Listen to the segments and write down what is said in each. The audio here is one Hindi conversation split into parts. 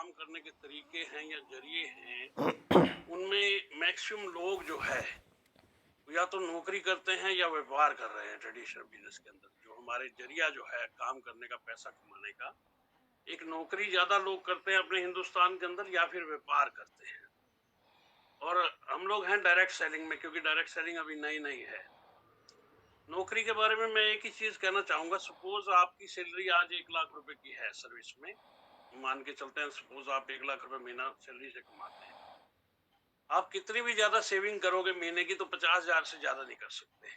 काम करने के तरीके हैं या जरिए हैं, उनमें मैक्सिमम लोग जो है या तो नौकरी करते हैं या व्यापार कर रहे हैं। ट्रेडिशनल बिजनेस के अंदर जो हमारे जरिया जो है काम करने का, पैसा कमाने का, एक नौकरी ज्यादा लोग करते हैं अपने हिंदुस्तान के अंदर या फिर व्यापार करते हैं। और हम लोग हैं डायरेक्ट सेलिंग में, क्योंकि डायरेक्ट सेलिंग अभी नई नई है। नौकरी के बारे में मैं एक ही चीज कहना चाहूंगा, सपोज आपकी सैलरी आज 1 लाख रुपए की है सर्विस में, मान के चलते हैं सपोज आप 1 लाख रुपए महीना सैलरी से कमाते हैं। आप कितनी भी ज्यादा सेविंग करोगे महीने की तो 50,000 से ज्यादा नहीं कर सकते।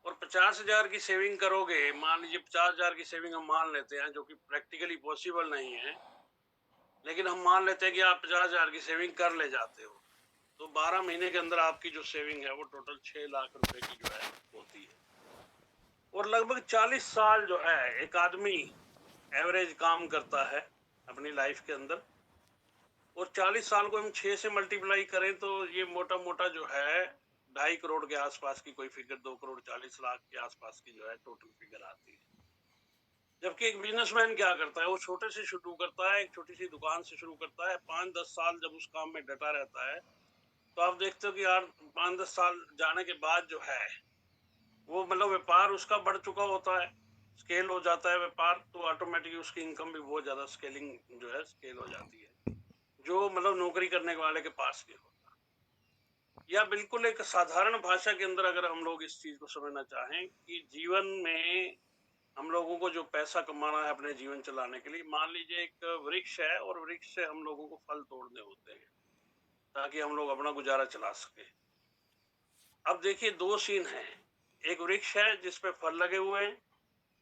और 50,000 की सेविंग करोगे, मान लीजिए 50,000 की सेविंग हम मान लेते हैं, जो कि प्रैक्टिकली पॉसिबल नहीं है, लेकिन हम मान लेते हैं कि आप 50,000 की सेविंग कर ले जाते हो, तो 12 महीने के अंदर आपकी जो सेविंग है वो टोटल 6 लाख रुपए की जो है होती है। और लगभग 40 साल जो है एक आदमी एवरेज काम करता है अपनी लाइफ के अंदर, और 40 साल को हम 6 से मल्टीप्लाई करें तो ये मोटा मोटा जो है 2.5 करोड़ के आसपास की कोई फिगर, 2 करोड़ 40 लाख के आसपास की जो है टोटल फिगर आती है। जबकि एक बिजनेसमैन क्या करता है, वो छोटे से शुरू करता है, एक छोटी सी दुकान से शुरू करता है, 5-10 साल जब उस काम में डटा रहता है, तो आप देखते हो कि यार 5-10 साल जाने के बाद जो है वो मतलब व्यापार उसका बढ़ चुका होता है, स्केल हो जाता है व्यापार, तो ऑटोमेटिकली उसकी इनकम भी बहुत ज्यादा स्केलिंग जो है स्केल हो जाती है, जो मतलब नौकरी करने वाले के पास नहीं होता। या बिल्कुल एक साधारण भाषा के अंदर अगर हम लोग इस चीज को समझना चाहें कि जीवन में हम लोगों को जो पैसा कमाना है अपने जीवन चलाने के लिए, मान लीजिए एक वृक्ष है और वृक्ष से हम लोगों को फल तोड़ने होते हैं ताकि हम लोग अपना गुजारा चला सके। अब देखिए दो सीन है, एक वृक्ष है जिसपे फल लगे हुए हैं,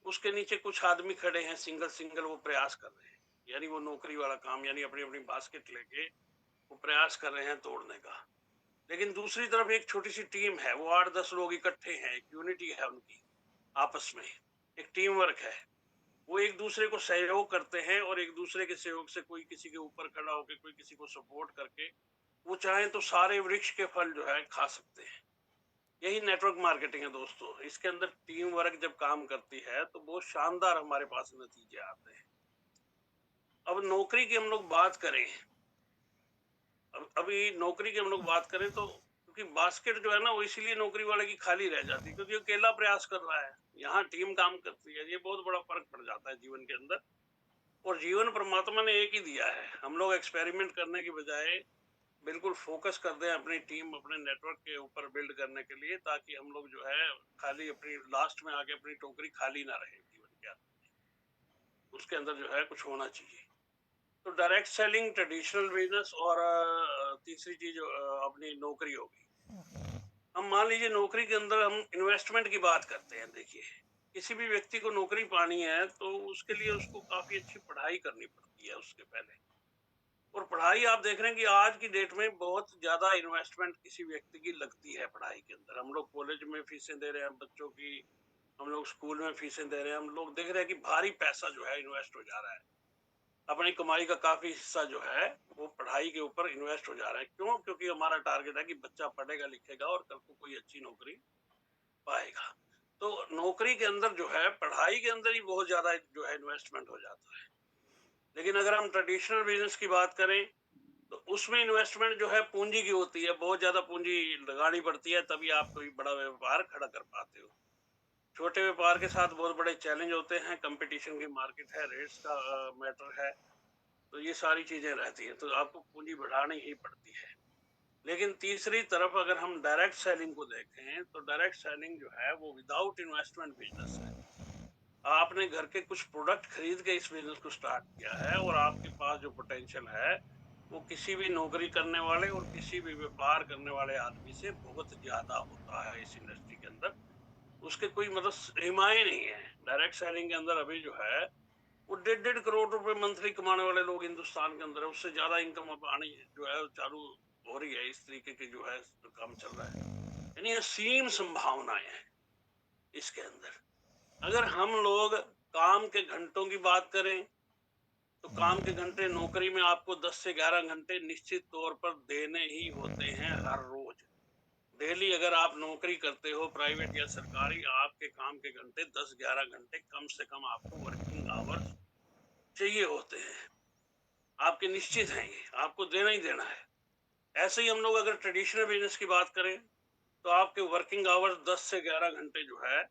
उसके नीचे कुछ आदमी खड़े हैं, सिंगल सिंगल वो प्रयास कर रहे हैं, यानी वो नौकरी वाला काम, यानी अपनी अपनी बास्केट लेके वो प्रयास कर रहे हैं तोड़ने का। लेकिन दूसरी तरफ एक छोटी सी टीम है, वो 8-10 लोग इकट्ठे हैं, एक यूनिटी है उनकी आपस में, एक टीम वर्क है, वो एक दूसरे को सहयोग करते हैं और एक दूसरे के सहयोग से कोई किसी के ऊपर खड़ा होकर, कोई किसी को सपोर्ट करके, वो चाहे तो सारे वृक्ष के फल जो है खा सकते हैं। यही नेटवर्क मार्केटिंग है दोस्तों। इसके अंदर टीम वर्क जब काम करती है तो बहुत शानदार हमारे पास नतीजे आते हैं। अब नौकरी की हम लोग बात करें, अभी नौकरी की हम लोग बात करें तो क्योंकि बास्केट जो है ना वो इसीलिए नौकरी वाले की खाली रह जाती है क्योंकि अकेला प्रयास कर रहा है, यहाँ टीम काम करती है, ये बहुत बड़ा फर्क पड़ जाता है जीवन के अंदर। और जीवन परमात्मा ने एक ही दिया है, हम लोग एक्सपेरिमेंट करने की बजाय बिल्कुल फोकस कर दें अपनी टीम, अपने नेटवर्क के ऊपर बिल्ड करने के लिए, ताकि हम लोग जो है खाली अपनी लास्ट में आके अपनी टोकरी खाली ना रहे जीवन के अंदर, उसके अंदर जो है कुछ होना चाहिए। तो डायरेक्ट सेलिंग, ट्रेडिशनल बिजनेस और तीसरी चीज अपनी नौकरी होगी। हम मान लीजिए नौकरी के अंदर हम इन्वेस्टमेंट की बात करते हैं। देखिए किसी भी व्यक्ति को नौकरी पानी है तो उसके लिए उसको काफी अच्छी पढ़ाई करनी पड़ती है उसके पहले। और पढ़ाई आप देख रहे हैं कि आज की डेट में बहुत ज्यादा इन्वेस्टमेंट किसी व्यक्ति की लगती है पढ़ाई के अंदर। हम लोग कॉलेज में फीसें दे रहे हैं बच्चों की, हम लोग स्कूल में फीसें दे रहे हैं, हम लोग देख रहे हैं कि भारी पैसा जो है इन्वेस्ट हो जा रहा है, अपनी कमाई का काफी हिस्सा जो है वो पढ़ाई के ऊपर इन्वेस्ट हो जा रहा है। क्यों? क्योंकि हमारा टारगेट है कि बच्चा पढ़ेगा लिखेगा और कल को कोई अच्छी नौकरी पाएगा। तो नौकरी के अंदर जो है पढ़ाई के अंदर ही बहुत ज्यादा जो है इन्वेस्टमेंट हो जाता है। लेकिन अगर हम ट्रेडिशनल बिजनेस की बात करें तो उसमें इन्वेस्टमेंट जो है पूंजी की होती है, बहुत ज्यादा पूंजी लगानी पड़ती है, तभी आप कोई बड़ा व्यापार खड़ा कर पाते हो। छोटे व्यापार के साथ बहुत बड़े चैलेंज होते हैं, कंपटीशन की मार्केट है, रेट्स का मैटर है, तो ये सारी चीजें रहती हैं, तो आपको पूंजी बढ़ानी ही पड़ती है। लेकिन तीसरी तरफ अगर हम डायरेक्ट सेलिंग को देखें तो डायरेक्ट सेलिंग जो है वो विदाउट इन्वेस्टमेंट बिजनेस है। आपने घर के कुछ प्रोडक्ट खरीद के इस बिजनेस को स्टार्ट किया है और आपके पास जो पोटेंशियल है वो किसी भी नौकरी करने वाले और किसी भी व्यापार करने वाले आदमी से बहुत ज्यादा होता है इस इंडस्ट्री के अंदर। उसके कोई मतलब सीमा ही नहीं है। डायरेक्ट सेलिंग के अंदर अभी जो है वो 1.5 करोड़ रुपए मंथली कमाने वाले लोग हिंदुस्तान के अंदर है, उससे ज्यादा इनकम अब आनी जो है चालू हो रही है। इस तरीके की जो है काम चल रहा है, यानी असीम संभावनाएं हैं इसके अंदर। अगर हम लोग काम के घंटों की बात करें तो काम के घंटे नौकरी में आपको 10 से 11 घंटे निश्चित तौर पर देने ही होते हैं हर रोज। डेली अगर आप नौकरी करते हो प्राइवेट या सरकारी, आपके काम के घंटे 10-11 घंटे कम से कम आपको वर्किंग आवर्स चाहिए होते हैं। आप आपके निश्चित हैं, ये आपको देना ही देना है। ऐसे ही हम लोग अगर ट्रेडिशनल बिजनेस की बात करें तो आपके वर्किंग आवर्स 10 से 11 घंटे जो है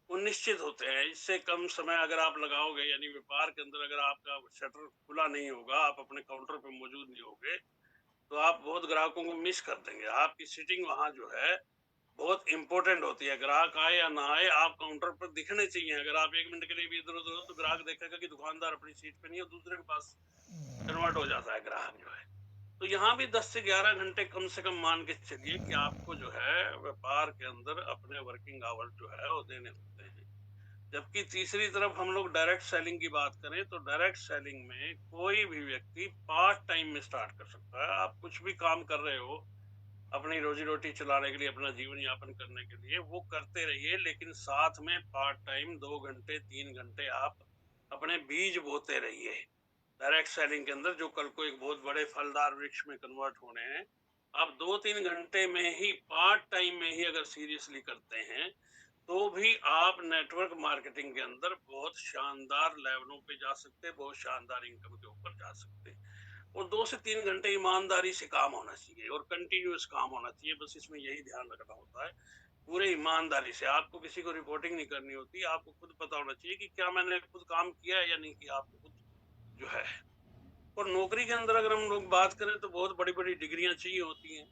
वो निश्चित होते हैं। इससे कम समय अगर आप लगाओगे, यानी व्यापार के अंदर अगर आपका शटर खुला नहीं होगा, आप अपने काउंटर पे मौजूद नहीं होगे, तो आप बहुत ग्राहकों को मिस कर देंगे। आपकी सिटिंग वहाँ जो है बहुत इंपॉर्टेंट होती है। ग्राहक आए या ना आए, आप काउंटर पर दिखने चाहिए। अगर आप 1 मिनट के लिए भी इधर-उधर हो तो ग्राहक देखेगा कि दुकानदार अपनी सीट पे नहीं है, दूसरे के पास कन्वर्ट हो जाता है ग्राहक जो है। तो यहाँ भी 10 से 11 घंटे कम से कम मान के चलिए कि आपको जो है व्यापार के अंदर अपने वर्किंग आवर्स जो है वो देने होते हैं। जबकि तीसरी तरफ हम लोग डायरेक्ट सेलिंग की बात करें तो डायरेक्ट सेलिंग में कोई भी व्यक्ति पार्ट टाइम में स्टार्ट कर सकता है। आप कुछ भी काम कर रहे हो अपनी रोजी रोटी चलाने के लिए, अपना जीवन यापन करने के लिए, वो करते रहिए, लेकिन साथ में पार्ट टाइम 2 घंटे 3 घंटे आप अपने बीज बोते रहिए। डायरेक्ट सेलिंग के अंदर जो कल को एक बहुत बड़े फलदार वृक्ष में कन्वर्ट होने हैं, आप 2-3 घंटे में ही, पार्ट टाइम में ही अगर सीरियसली करते हैं तो भी आप नेटवर्क मार्केटिंग के अंदर बहुत शानदार लेवलों पे जा सकते हैं, बहुत शानदार इनकम के ऊपर जा सकते हैं। और 2 से 3 घंटे ईमानदारी से काम होना चाहिए और कंटिन्यूअस काम होना चाहिए। बस इसमें यही ध्यान रखना होता है, पूरे ईमानदारी से। आपको किसी को रिपोर्टिंग नहीं करनी होती, आपको खुद पता होना चाहिए कि क्या मैंने खुद काम किया है या नहीं किया, आपको खुद जो है। और नौकरी के अंदर अगर हम लोग बात करें तो बहुत बड़ी बड़ी डिग्रियां चाहिए होती हैं।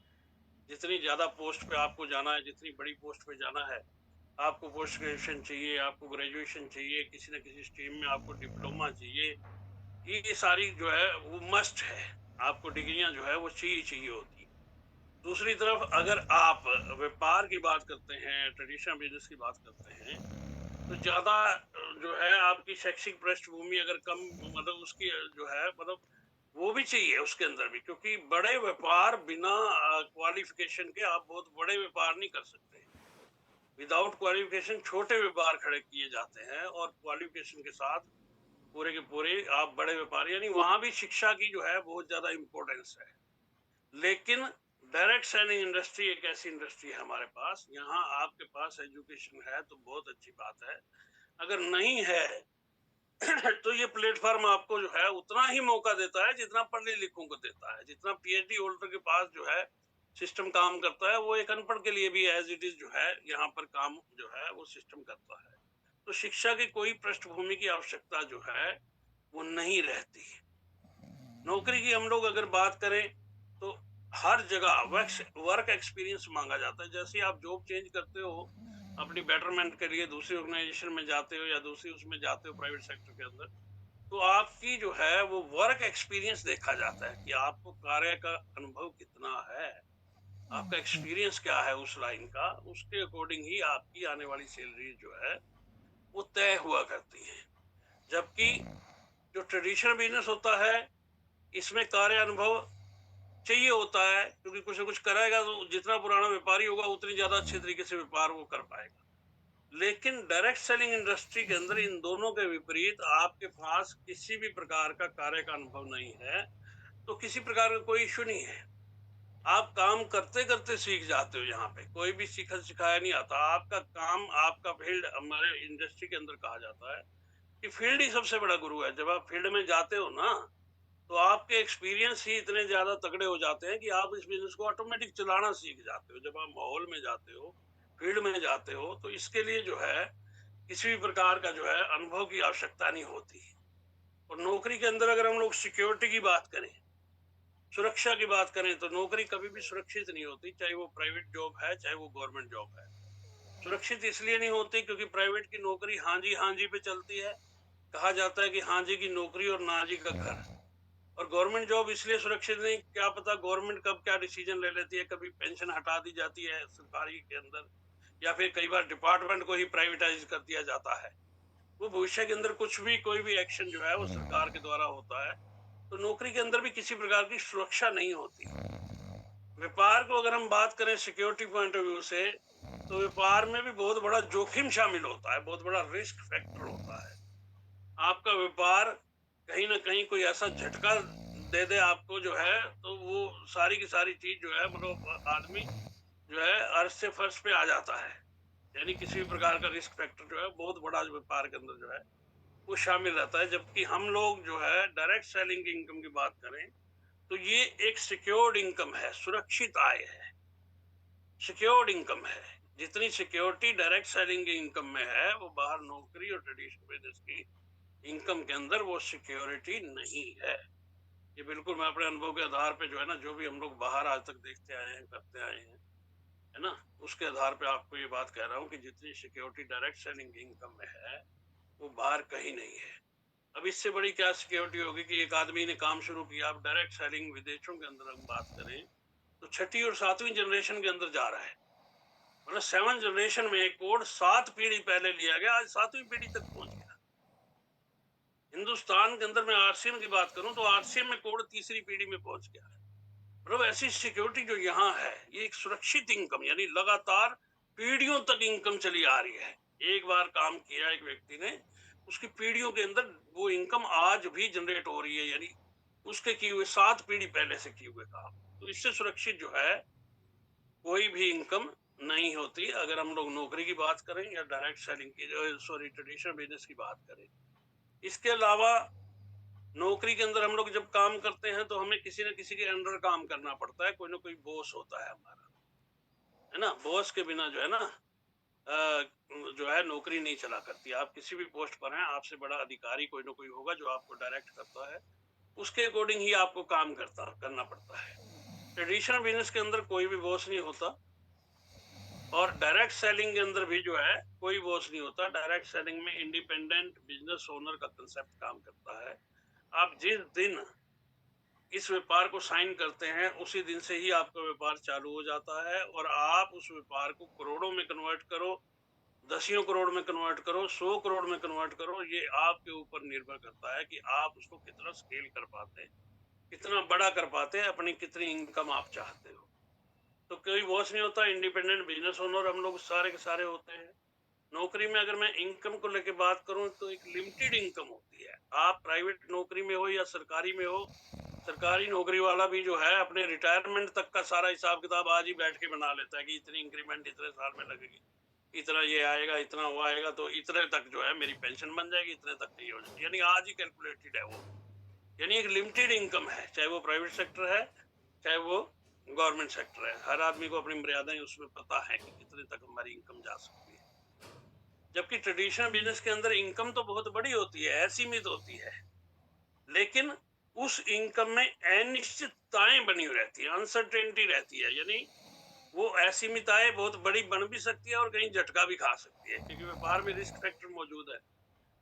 जितनी ज्यादा पोस्ट पे आपको जाना है, जितनी बड़ी पोस्ट पे जाना है, आपको पोस्ट ग्रेजुएशन चाहिए, आपको ग्रेजुएशन चाहिए, किसी न किसी स्ट्रीम में आपको डिप्लोमा चाहिए। ये सारी जो है वो मस्ट है, आपको डिग्रियां जो है वो चाहिए चाहिए होती है। दूसरी तरफ अगर आप व्यापार की बात करते हैं, ट्रेडिशनल बिजनेस की बात करते हैं, तो ज्यादा जो है आपकी शैक्षिक पृष्ठभूमि अगर कम, मतलब उसकी जो है, मतलब वो भी चाहिए उसके अंदर भी, क्योंकि बड़े व्यापार बिना क्वालिफिकेशन के आप बहुत बड़े व्यापार नहीं कर सकते। विदाउट क्वालिफिकेशन छोटे व्यापार खड़े किए जाते हैं, और क्वालिफिकेशन के साथ पूरे के पूरे आप बड़े व्यापारी, यानी वहां भी शिक्षा की जो है बहुत ज्यादा इंपॉर्टेंस है। लेकिन डायरेक्ट सेलिंग इंडस्ट्री एक ऐसी इंडस्ट्री है हमारे पास, यहाँ आपके पास एजुकेशन है तो बहुत अच्छी बात है, अगर नहीं है तो ये प्लेटफॉर्म आपको जो है उतना ही मौका देता है जितना पढ़े लिखों को देता है। जितना पीएचडी होल्डर के पास जो है सिस्टम काम करता है, वो एक अनपढ़ के लिए भी एज इट इज जो है यहाँ पर काम जो है वो सिस्टम करता है। तो शिक्षा की कोई पृष्ठभूमि की आवश्यकता जो है वो नहीं रहती। नौकरी की हम लोग अगर बात करें तो हर जगह वर्क एक्सपीरियंस मांगा जाता है। जैसे आप जॉब चेंज करते हो अपनी बेटरमेंट के लिए, दूसरी ऑर्गेनाइजेशन में जाते हो या दूसरी उसमें जाते हो प्राइवेट सेक्टर के अंदर, तो आपकी जो है वो वर्क एक्सपीरियंस देखा जाता है कि आपको कार्य का अनुभव कितना है, आपका एक्सपीरियंस क्या है उस लाइन का, उसके अकॉर्डिंग ही आपकी आने वाली सैलरी जो है वो तय हुआ करती है। जबकि जो ट्रेडिशनल बिजनेस होता है, इसमें कार्य अनुभव चाहिए होता है, क्योंकि कुछ ना कुछ कराएगा तो जितना पुराना व्यापारी होगा उतनी ज्यादा अच्छे तरीके से व्यापार वो कर पाएगा। लेकिन डायरेक्ट सेलिंग इंडस्ट्री के अंदर इन दोनों के विपरीत आपके पास किसी भी प्रकार का कार्य का अनुभव नहीं है तो किसी प्रकार का कोई इश्यू नहीं है। आप काम करते करते सीख जाते हो। यहाँ पे कोई भी सीखा सिखाया नहीं आता, आपका काम, आपका फील्ड, हमारे इंडस्ट्री के अंदर कहा जाता है कि फील्ड ही सबसे बड़ा गुरु है। जब आप फील्ड में जाते हो ना, तो आपके एक्सपीरियंस ही इतने ज्यादा तगड़े हो जाते हैं कि आप इस बिजनेस को ऑटोमेटिक चलाना सीख जाते हो। जब आप माहौल में जाते हो, फील्ड में जाते हो, तो इसके लिए जो है किसी भी प्रकार का जो है अनुभव की आवश्यकता नहीं होती। और नौकरी के अंदर अगर हम लोग सिक्योरिटी की बात करें, सुरक्षा की बात करें, तो नौकरी कभी भी सुरक्षित नहीं होती, चाहे वो प्राइवेट जॉब है चाहे वो गवर्नमेंट जॉब है। सुरक्षित इसलिए नहीं होती क्योंकि प्राइवेट की नौकरी हाँ जी पे चलती है। कहा जाता है कि हाँ जी की नौकरी और ना जी का घर। और गवर्नमेंट जॉब इसलिए सुरक्षित नहीं, क्या पता गवर्नमेंट कब क्या डिसीजन ले लेती है, कभी पेंशन हटा दी जाती है सरकारी के अंदर, या फिर कई बार डिपार्टमेंट को ही प्राइवेटाइज कर दिया जाता है। वो भविष्य के अंदर कुछ भी, कोई भी एक्शन जो है वो सरकार के द्वारा होता है। तो नौकरी के अंदर भी किसी प्रकार की सुरक्षा नहीं होती। व्यापार को अगर हम बात करें सिक्योरिटी पॉइंट ऑफ व्यू से, तो व्यापार में भी बहुत बड़ा जोखिम शामिल होता है, बहुत बड़ा रिस्क फैक्टर होता है। आपका व्यापार कहीं ना कहीं कोई ऐसा झटका दे दे आपको जो है, तो वो सारी की सारी चीज जो है, मतलब आदमी जो है अर्श से फर्श पे आ जाता है। यानी किसी भी प्रकार का रिस्क फैक्टर जो है बहुत बड़ा व्यापार के अंदर जो है वो शामिल रहता है। जबकि हम लोग जो है डायरेक्ट सेलिंग की इनकम की बात करें तो ये एक सिक्योर्ड इनकम है, सुरक्षित आय है, सिक्योर्ड इनकम है। जितनी सिक्योरिटी डायरेक्ट सेलिंग की इनकम में है वो बाहर नौकरी और ट्रेडिशनल बिजनेस की इनकम के अंदर वो सिक्योरिटी नहीं है। ये बिल्कुल मैं अपने अनुभव के आधार पे जो है ना, जो भी हम लोग बाहर आज तक देखते आए हैं, करते आए हैं, है ना, उसके आधार पे आपको ये बात कह रहा हूँ कि जितनी सिक्योरिटी डायरेक्ट सेलिंग की इनकम में है वो बाहर कहीं नहीं है। अब इससे बड़ी क्या सिक्योरिटी होगी कि एक आदमी ने काम शुरू किया, अब डायरेक्ट सेलिंग विदेशों के अंदर हम बात करें तो छठी और सातवीं जनरेशन के अंदर जा रहा है। मतलब 7 जनरेशन में कोड 7 पीढ़ी पहले लिया गया, आज 7वीं पीढ़ी तक पहुंच गया। हिंदुस्तान के अंदर मैं आरसीएम की बात करूं तो आरसीएम में कोड तीसरी पीढ़ी में पहुंच गया है। मतलब ऐसी सिक्योरिटी जो यहाँ है, ये एक सुरक्षित इनकम, यानी लगातार पीढ़ियों तक इनकम चली आ रही है। एक बार काम किया एक व्यक्ति ने, उसकी पीढ़ियों के अंदर वो इनकम आज भी जनरेट हो रही है, यानी उसके किए हुए 7 पीढ़ी पहले से किए हुए काम। तो इससे सुरक्षित जो है कोई भी इनकम नहीं होती। अगर हम लोग नौकरी की बात करें या डायरेक्ट सेलिंग की, सॉरी ट्रेडिशनल बिजनेस की बात करें। इसके अलावा नौकरी के अंदर हम लोग जब काम करते हैं तो हमें किसी न किसी के अंडर काम करना पड़ता है, कोई ना कोई बॉस होता है हमारा, है ना। बॉस के बिना जो है ना जो है नौकरी नहीं चला करती। आप किसी भी पोस्ट पर हैं, आपसे बड़ा अधिकारी कोई ना कोई होगा जो आपको डायरेक्ट करता है, उसके अकॉर्डिंग ही आपको काम करना पड़ता है। ट्रेडिशनल बिजनेस के अंदर कोई भी बॉस नहीं होता और डायरेक्ट सेलिंग के अंदर भी जो है कोई बॉस नहीं होता। डायरेक्ट सेलिंग में इंडिपेंडेंट बिजनेस ओनर का कंसेप्ट काम करता है। आप जिस दिन इस व्यापार को साइन करते हैं उसी दिन से ही आपका व्यापार चालू हो जाता है और आप उस व्यापार को करोड़ों में कन्वर्ट करो, दसियों करोड़ में कन्वर्ट करो, 100 करोड़ में कन्वर्ट करो, ये आपके ऊपर निर्भर करता है कि आप उसको कितना स्केल कर पाते हैं, कितना बड़ा कर पाते हैं, अपनी कितनी इनकम आप चाहते हो। तो कोई बॉस नहीं होता, इंडिपेंडेंट बिजनेस ओनर हम लोग सारे के सारे होते हैं। नौकरी में अगर मैं इनकम को लेके बात करूं तो एक लिमिटेड इनकम होती है। आप प्राइवेट नौकरी में हो या सरकारी में हो, सरकारी नौकरी वाला भी जो है अपने रिटायरमेंट तक का सारा हिसाब किताब आज ही बैठ के बना लेता है कि इतनी इंक्रीमेंट इतने साल में लगेगी, इतना ये आएगा, इतना वो आएगा, तो इतने तक जो है मेरी पेंशन बन जाएगी, इतने तक नहीं हो जाएगी, यानी आज ही कैलकुलेटेड है वो। यानी एक लिमिटेड इनकम है, चाहे वो प्राइवेट सेक्टर है चाहे वो गवर्नमेंट सेक्टर है। हर आदमी को अपनी मर्यादाएं उसमें पता है कि कितने तक हमारी इनकम जा सकती है। जबकि ट्रेडिशनल बिजनेस के अंदर इनकम तो बहुत बड़ी होती है, असीमित होती है, लेकिन उस इनकम में अनिश्चितताएं बनी रहती है, अनसर्टेनिटी रहती है। यानी वो असीमित आय बहुत बड़ी बन भी सकती है और कहीं झटका भी खा सकती है, क्योंकि व्यापार में रिस्क फैक्टर मौजूद है।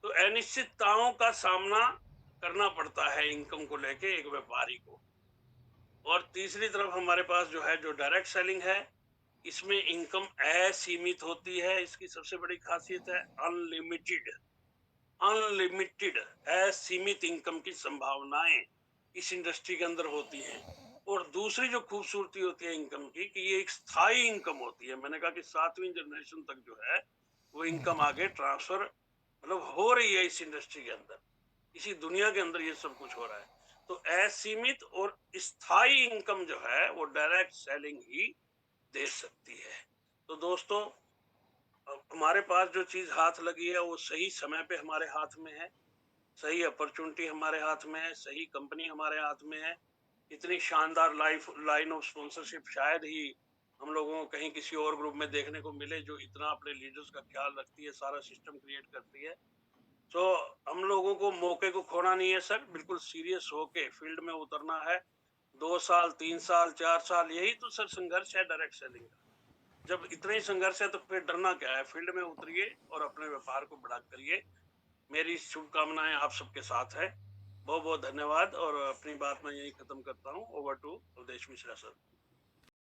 तो अनिश्चितताओं का सामना करना पड़ता है इनकम को लेके एक व्यापारी को। और तीसरी तरफ हमारे पास जो है, जो डायरेक्ट सेलिंग है, इसमें इनकम असीमित होती है। इसकी सबसे बड़ी खासियत है अनलिमिटेड। अनलिमिटेड असीमित इनकम की संभावनाएं इस इंडस्ट्री के अंदर होती हैं। और दूसरी जो खूबसूरती होती है इनकम की कि ये एक स्थायी इनकम होती है। मैंने कहा कि 7वीं जनरेशन तक जो है वो इनकम आगे ट्रांसफर मतलब हो रही है इस इंडस्ट्री के अंदर, इसी दुनिया के अंदर ये सब कुछ हो रहा है। तो असीमित और स्थायी इनकम जो है वो डायरेक्ट सेलिंग ही दे सकती है। तो दोस्तों, हमारे पास जो चीज हाथ लगी है वो सही समय पे हमारे हाथ में है, सही अपॉर्चुनिटी हमारे हाथ में है, सही कंपनी हमारे हाथ में है। इतनी शानदार लाइन ऑफ स्पॉन्सरशिप शायद ही हम लोगों को कहीं किसी और ग्रुप में देखने को मिले जो इतना अपने लीडर्स का ख्याल रखती है, सारा सिस्टम क्रिएट करती है। तो हम लोगों को मौके को खोना नहीं है सर, बिल्कुल सीरियस होके फील्ड में उतरना है। 2 साल 3 साल 4 साल यही तो सर संघर्ष है डायरेक्ट सेलिंग का। जब इतना ही संघर्ष है तो फिर डरना क्या है, फील्ड में उतरिए और अपने व्यापार को बड़ा करिए। मेरी शुभकामनाएं आप सबके साथ है। बहुत बहुत धन्यवाद और अपनी बात मैं यही खत्म करता हूँ। Over to Avadhesh Mishra sir.